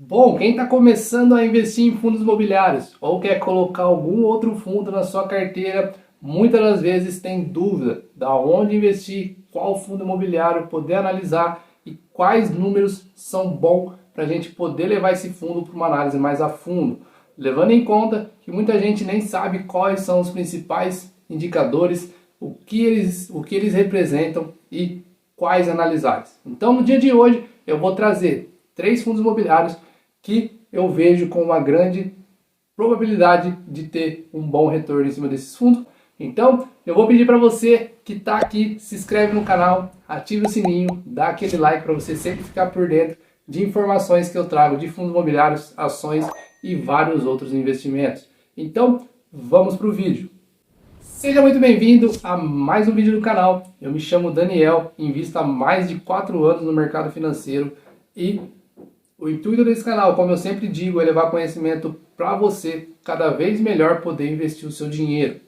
Bom, quem está começando a investir em fundos imobiliários ou quer colocar algum outro fundo na sua carteira, muitas das vezes tem dúvida da onde investir, qual fundo imobiliário poder analisar e quais números são bons para a gente poder levar esse fundo para uma análise mais a fundo, levando em conta que muita gente nem sabe quais são os principais indicadores, o que eles representam e quais analisar. Então, no dia de hoje, eu vou trazer três fundos imobiliários que eu vejo com uma grande probabilidade de ter um bom retorno em cima desses fundos. Então, eu vou pedir para você que está aqui, se inscreve no canal, ative o sininho, dá aquele like para você sempre ficar por dentro de informações que eu trago de fundos imobiliários, ações e vários outros investimentos. Então, vamos para o vídeo. Seja muito bem-vindo a mais um vídeo do canal. Eu me chamo Daniel, invisto há mais de 4 anos no mercado financeiro e o intuito desse canal, como eu sempre digo, é levar conhecimento para você cada vez melhor poder investir o seu dinheiro.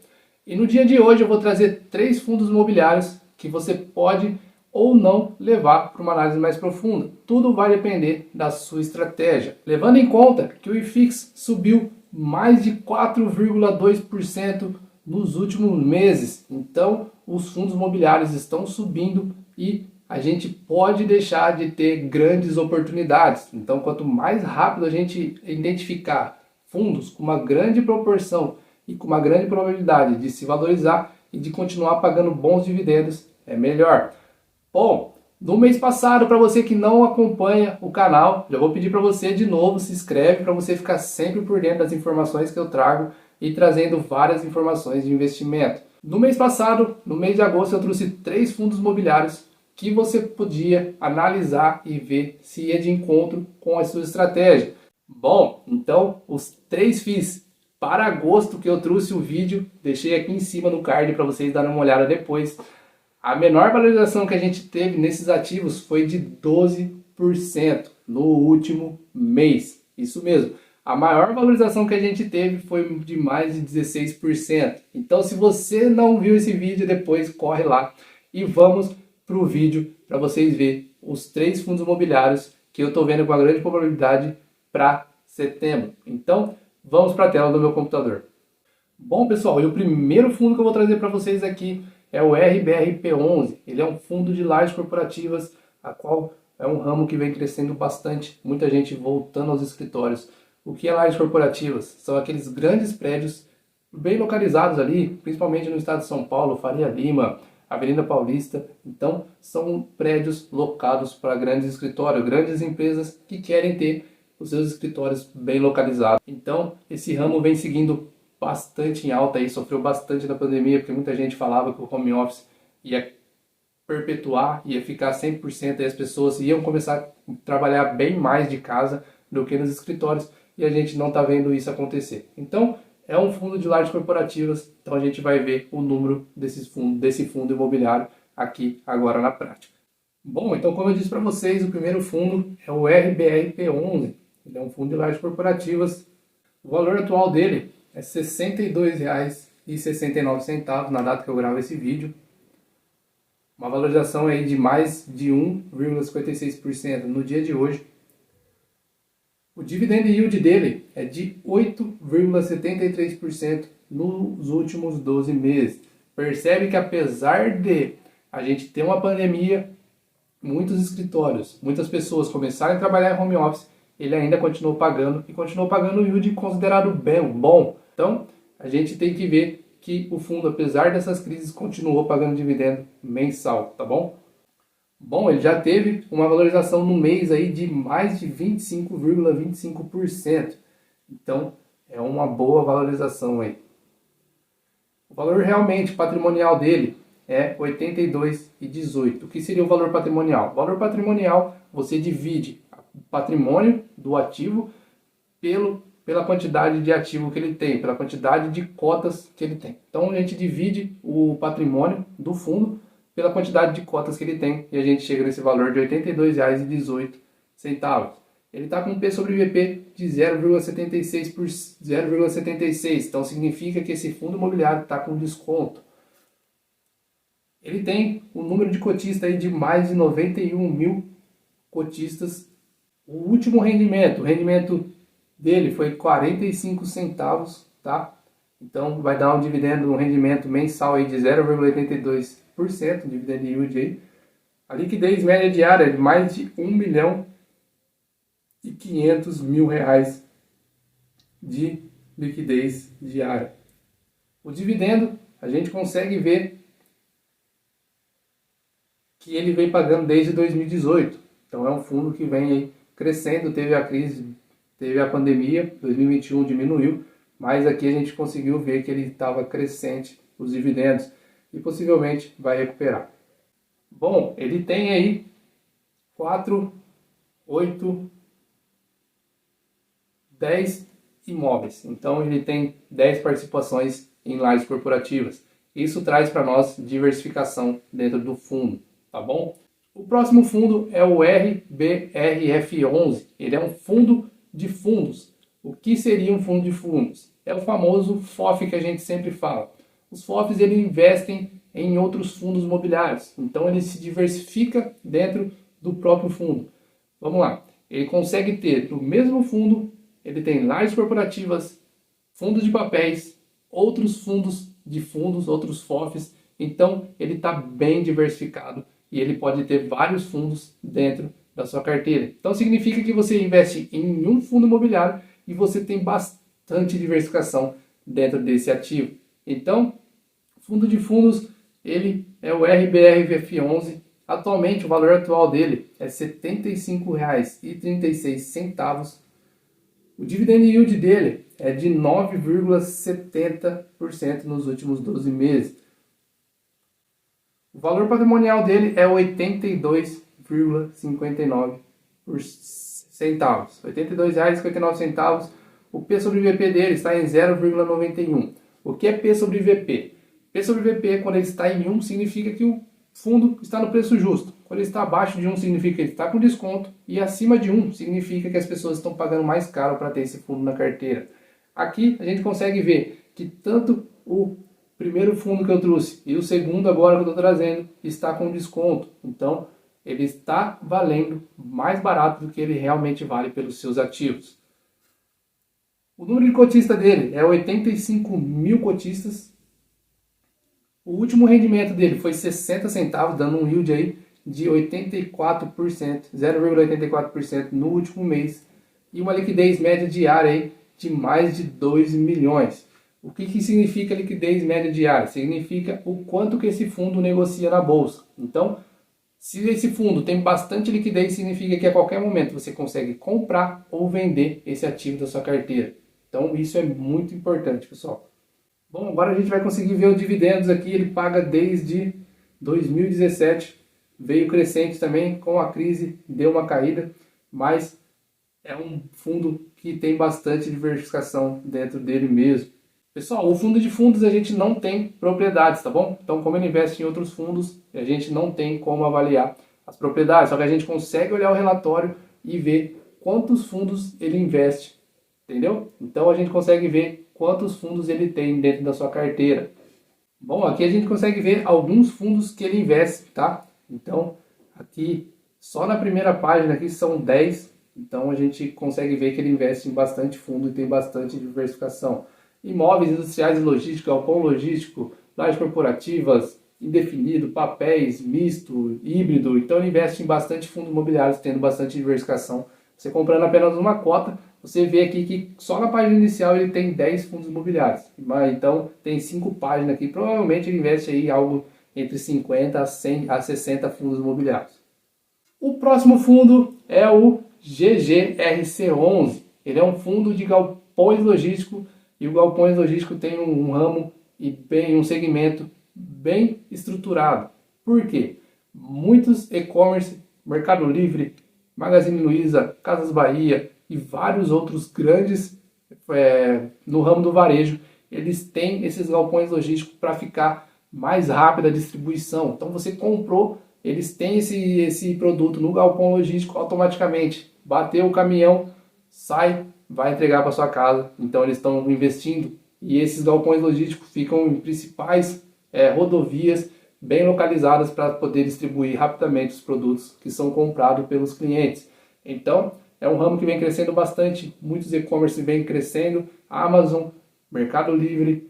E no dia de hoje eu vou trazer três fundos imobiliários que você pode ou não levar para uma análise mais profunda. Tudo vai depender da sua estratégia. Levando em conta que o IFIX subiu mais de 4,2% nos últimos meses. Então, os fundos imobiliários estão subindo e a gente pode deixar de ter grandes oportunidades. Então, quanto mais rápido a gente identificar fundos com uma grande proporção e com uma grande probabilidade de se valorizar e de continuar pagando bons dividendos, é melhor. Bom, no mês passado, para você que não acompanha o canal, já vou pedir para você de novo, se inscreve para você ficar sempre por dentro das informações que eu trago e trazendo várias informações de investimento. No mês passado, no mês de agosto, eu trouxe três fundos imobiliários que você podia analisar e ver se ia de encontro com a sua estratégia. Bom, então os três FIIs para agosto que eu trouxe o vídeo, deixei aqui em cima no card para vocês darem uma olhada depois. A menor valorização que a gente teve nesses ativos foi de 12% no último mês. Isso mesmo. A maior valorização que a gente teve foi de mais de 16%. Então, se você não viu esse vídeo, depois corre lá e vamos para o vídeo para vocês verem os três fundos imobiliários que eu estou vendo com a grande probabilidade para setembro. Então, vamos para a tela do meu computador. Bom, pessoal, e o primeiro fundo que eu vou trazer para vocês aqui é o RBRP11. Ele é um fundo de lajes corporativas, a qual é um ramo que vem crescendo bastante, muita gente voltando aos escritórios. O que é lajes corporativas? São aqueles grandes prédios bem localizados ali, principalmente no estado de São Paulo, Faria Lima, Avenida Paulista. Então, são prédios locados para grandes escritórios, grandes empresas que querem ter os seus escritórios bem localizados. Então, esse ramo vem seguindo bastante em alta aí, sofreu bastante da pandemia, porque muita gente falava que o home office ia perpetuar, ia ficar 100% e as pessoas iam começar a trabalhar bem mais de casa do que nos escritórios, e a gente não está vendo isso acontecer. Então, é um fundo de lajes corporativas, então a gente vai ver o número desse fundo imobiliário aqui agora na prática. Bom, então como eu disse para vocês, o primeiro fundo é o RBRP11, ele é um fundo de lajes corporativas. O valor atual dele é R$ 62,69 na data que eu gravo esse vídeo. Uma valorização aí de mais de 1,56% no dia de hoje. O dividend yield dele é de 8,73% nos últimos 12 meses. Percebe que apesar de a gente ter uma pandemia, muitos escritórios, muitas pessoas começarem a trabalhar em home office, ele ainda continuou pagando e continuou pagando um yield considerado bem bom. Então, a gente tem que ver que o fundo, apesar dessas crises, continuou pagando dividendo mensal, tá bom? Bom, ele já teve uma valorização no mês aí de mais de 25,25%. Então, é uma boa valorização aí. O valor realmente patrimonial dele é 82,18. O que seria o valor patrimonial? O valor patrimonial, você divide o patrimônio do ativo pela quantidade de ativo que ele tem, pela quantidade de cotas que ele tem. Então, a gente divide o patrimônio do fundo pela quantidade de cotas que ele tem, e a gente chega nesse valor de R$ 82,18. Ele está com um P sobre VP de 0,76 por 0,76, então significa que esse fundo imobiliário está com desconto. Ele tem um número de cotistas aí de mais de 91 mil cotistas O último rendimento, o rendimento dele foi 45 centavos, tá? Então vai dar um dividendo, um rendimento mensal aí de 0,82%, dividend yield aí. A liquidez média diária é de mais de 1.500.000 reais de liquidez diária. O dividendo, a gente consegue ver que ele vem pagando desde 2018. Então é um fundo que vem aí crescendo, teve a crise, teve a pandemia, 2021 diminuiu, mas aqui a gente conseguiu ver que ele estava crescente, os dividendos, e possivelmente vai recuperar. Bom, ele tem aí 4, 8, 10 imóveis. Então ele tem 10 participações em lajes corporativas. Isso traz para nós diversificação dentro do fundo, tá bom? O próximo fundo é o RBRF11. Ele é um fundo de fundos. O que seria um fundo de fundos? É o famoso FOF que a gente sempre fala. Os FOFs eles investem em outros fundos imobiliários. Então ele se diversifica dentro do próprio fundo. Vamos lá. Ele consegue ter no mesmo fundo, ele tem lajes corporativas, fundos de papéis, outros fundos de fundos, outros FOFs. Então ele está bem diversificado e ele pode ter vários fundos dentro da sua carteira. Então significa que você investe em um fundo imobiliário e você tem bastante diversificação dentro desse ativo. Então, fundo de fundos, ele é o RBRF11. Atualmente, o valor atual dele é R$ 75,36. O dividend yield dele é de 9,70% nos últimos 12 meses. O valor patrimonial dele é 82,59 centavos. R$ 82,59. O P sobre VP dele está em 0,91. O que é P sobre VP? P sobre VP, quando ele está em 1, significa que o fundo está no preço justo. Quando ele está abaixo de 1, significa que ele está com desconto. E acima de 1, significa que as pessoas estão pagando mais caro para ter esse fundo na carteira. Aqui a gente consegue ver que tanto o primeiro fundo que eu trouxe e o segundo agora que eu estou trazendo está com desconto. Então, ele está valendo mais barato do que ele realmente vale pelos seus ativos. O número de cotista dele é 85 mil cotistas. O último rendimento dele foi 60 centavos, dando um yield aí de 84%, 0,84% no último mês. E uma liquidez média diária aí de mais de 2 milhões. O que significa liquidez média diária? Significa o quanto que esse fundo negocia na bolsa. Então, se esse fundo tem bastante liquidez, significa que a qualquer momento você consegue comprar ou vender esse ativo da sua carteira. Então, isso é muito importante, pessoal. Bom, agora a gente vai conseguir ver os dividendos aqui. Ele paga desde 2017. Veio crescente também, com a crise deu uma caída, mas é um fundo que tem bastante diversificação dentro dele mesmo. Pessoal, o fundo de fundos a gente não tem propriedades, tá bom? Então, como ele investe em outros fundos, a gente não tem como avaliar as propriedades, só que a gente consegue olhar o relatório e ver quantos fundos ele investe, entendeu? Então, a gente consegue ver quantos fundos ele tem dentro da sua carteira. Bom, aqui a gente consegue ver alguns fundos que ele investe, tá? Então, aqui, só na primeira página aqui são 10. Então, a gente consegue ver que ele investe em bastante fundo e tem bastante diversificação. Imóveis industriais e logística, galpão logístico, lajes corporativas, indefinido, papéis, misto, híbrido. Então, ele investe em bastante fundos imobiliários, tendo bastante diversificação. Você comprando apenas uma cota, você vê aqui que só na página inicial ele tem 10 fundos imobiliários. Então, tem 5 páginas aqui. Provavelmente ele investe aí algo entre 50 a 100 a 60 fundos imobiliários. O próximo fundo é o GGRC11. Ele é um fundo de galpões logísticos e o galpões logístico tem um ramo e bem um segmento bem estruturado. Por quê? Muitos e-commerce, Mercado Livre, Magazine Luiza, Casas Bahia e vários outros grandes no ramo do varejo, eles têm esses galpões logísticos para ficar mais rápida a distribuição. Então você comprou, eles têm esse produto no galpão logístico automaticamente. Bateu o caminhão, sai, vai entregar para sua casa. Então eles estão investindo e esses galpões logísticos ficam em principais rodovias bem localizadas para poder distribuir rapidamente os produtos que são comprados pelos clientes. Então é um ramo que vem crescendo bastante, muitos e-commerce vêm crescendo, Amazon, Mercado Livre,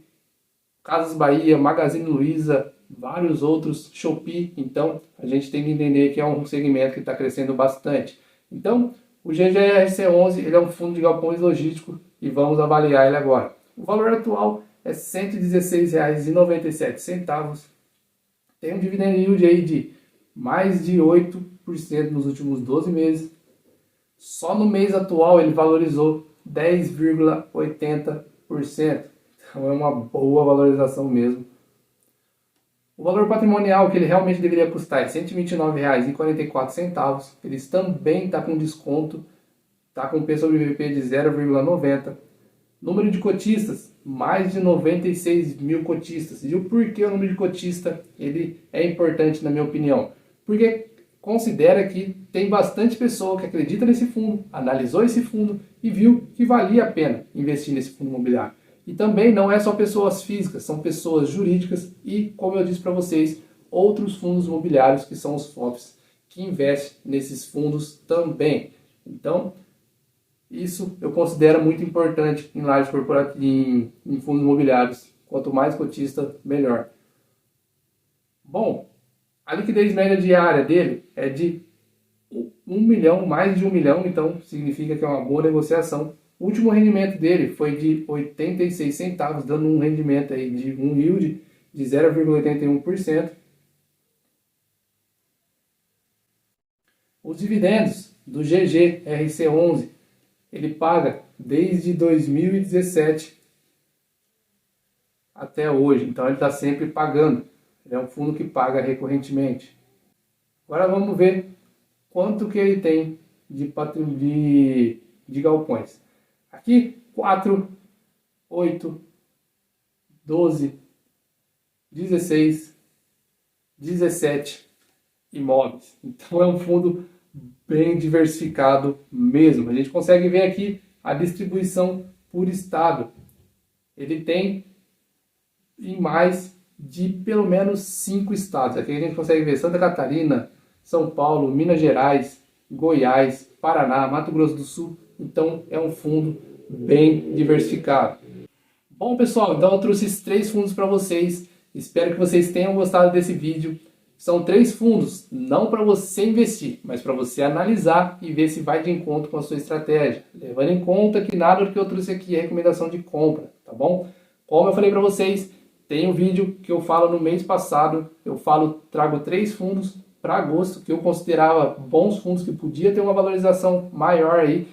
Casas Bahia, Magazine Luiza, vários outros, Shopee. Então, a gente tem que entender que é um segmento que está crescendo bastante. Então, o GGRC11 ele é um fundo de galpões logístico e vamos avaliar ele agora. O valor atual é R$ 116,97. Tem um dividend yield aí de mais de 8% nos últimos 12 meses. Só no mês atual ele valorizou 10,80%. Então é uma boa valorização mesmo. O valor patrimonial que ele realmente deveria custar é R$ 129,44. Eles também está com desconto, está com P sobre VP de 0,90. Número de cotistas, mais de 96 mil cotistas. E o porquê o número de cotista ele é importante na minha opinião? Porque considera que tem bastante pessoa que acredita nesse fundo, analisou esse fundo e viu que valia a pena investir nesse fundo imobiliário. E também não é só pessoas físicas, são pessoas jurídicas e, como eu disse para vocês, outros fundos imobiliários que são os FOFs, que investem nesses fundos também. Então, isso eu considero muito importante em lajes corporativas, em fundos imobiliários. Quanto mais cotista, melhor. Bom, a liquidez média diária dele é de 1 milhão, mais de 1 milhão, então significa que é uma boa negociação. O último rendimento dele foi de 86 centavos, dando um rendimento aí de um yield de 0,81%. Os dividendos do GGRC11, ele paga desde 2017 até hoje, então ele está sempre pagando. Ele é um fundo que paga recorrentemente. Agora vamos ver quanto que ele tem de galpões. Aqui 4, 8, 12, 16, 17 imóveis. Então é um fundo bem diversificado mesmo. A gente consegue ver aqui a distribuição por estado. Ele tem em mais de pelo menos 5 estados. Aqui a gente consegue ver Santa Catarina, São Paulo, Minas Gerais, Goiás, Paraná, Mato Grosso do Sul. Então é um fundo bem diversificado. Bom pessoal, então eu trouxe esses 3 fundos para vocês. Espero que vocês tenham gostado desse vídeo. São 3 fundos, não para você investir, mas para você analisar e ver se vai de encontro com a sua estratégia. Levando em conta que nada do que eu trouxe aqui é recomendação de compra, tá bom? Como eu falei para vocês, tem um vídeo que eu falo no mês passado, trago 3 fundos para agosto, que eu considerava bons fundos, que podia ter uma valorização maior aí,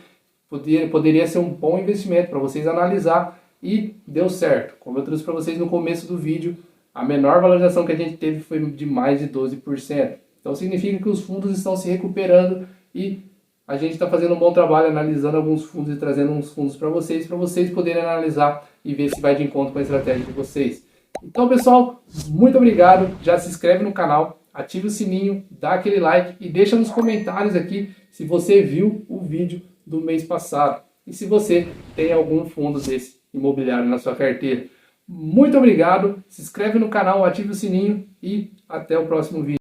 poderia ser um bom investimento para vocês analisar e deu certo. Como eu trouxe para vocês no começo do vídeo, a menor valorização que a gente teve foi de mais de 12%. Então significa que os fundos estão se recuperando e a gente está fazendo um bom trabalho analisando alguns fundos e trazendo uns fundos para vocês poderem analisar e ver se vai de encontro com a estratégia de vocês. Então pessoal, muito obrigado, já se inscreve no canal, ative o sininho, dá aquele like e deixa nos comentários aqui se você viu o vídeo do mês passado e se você tem algum fundo desse imobiliário na sua carteira. Muito obrigado, se inscreve no canal, ative o sininho e até o próximo vídeo.